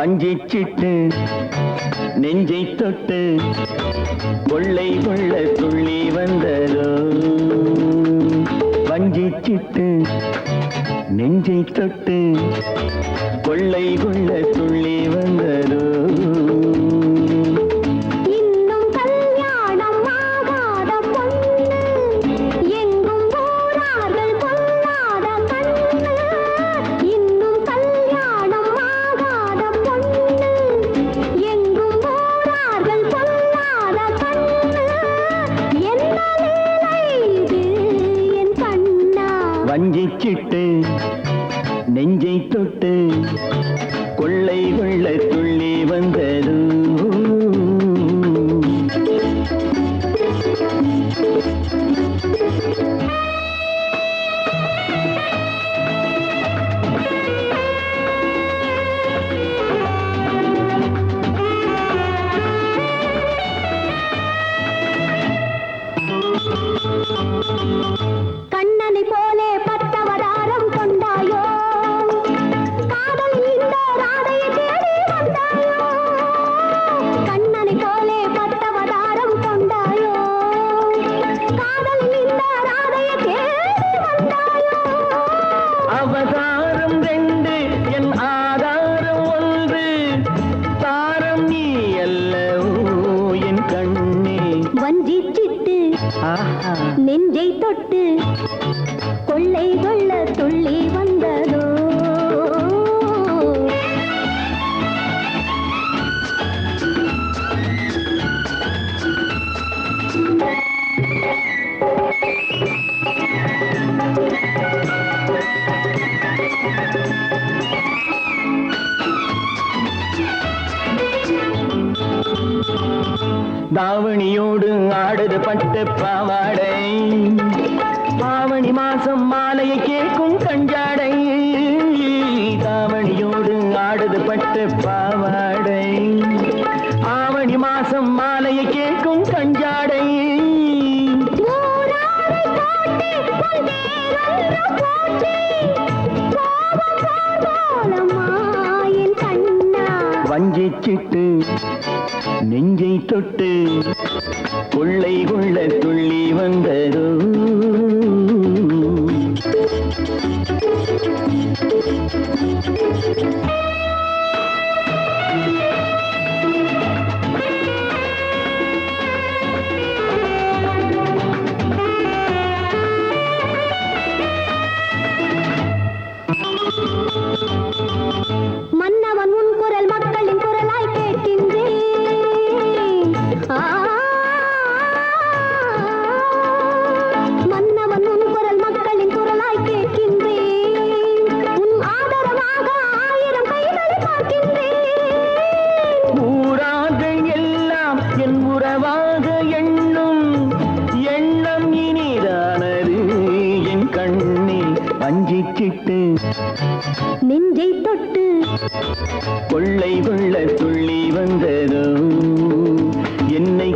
வஞ்சிச்சிட்டு நெஞ்சை தொட்டு கொள்ளை கொள்ள துள்ளி வந்ததோ. வஞ்சிச்சிட்டு நெஞ்சை தொட்டு கொள்ளை கொள்ள துள்ளி வந்ததோ. வஞ்சிச்சிட்டு நெஞ்சை தொட்டு கொள்ளை கொள்ள துள்ளி வந்தது. கண்ணனை போலே பட்டவதாரம் கொண்டாயோ, காதலில் இந்த ராதையை தேடி வந்தாயோ. கண்ணனை போலே பட்டவதாரம் கொண்டாயோ, காதலில் இந்த ராதையை தேடி வந்தாயோ. அவதாரம் ரெண்டு என் ஆதாரம் ஒன்று, தாரம் நீ அல்லவோ என் கண்ணே. வஞ்சிச்சிட்டு நெஞ்சை தொட்டு கொள்ளை கொள்ள துள்ளி வந்ததோ. தாவணியோடு ஆடுது பட்டு பாவாடை, ஆவணி மாசம் மாலையை கேட்கும் கஞ்சாடை. தாவணியோடு ஆடுது பட்டு பாவாடை, ஆவணி மாசம் மாலையை கேட்கும் கஞ்சாடை. வஞ்சிச்சிட்டு நெஞ்சை தொட்டு கொள்ளை கொள்ள துள்ளி வந்ததோ. மன்னவன் உன் குரல் மக்களின் குரலாய் கேட்கின்றேன். மன்னவன் உன் குரல் மக்களின் குரலாய் கேட்கின்றேன். உன் ஆதரவாக 1000 கைகளை பார்க்கின்றேன். ஊரார்கள் எல்லாம் என் உறவாக எண்ணும் எண்ணம் இனிதானது என் கண்ணே. வஞ்சிச்சிட்டு நெஞ்சை தொட்டு கொள்ளை கொள்ள துள்ளி வந்ததோ, என்னை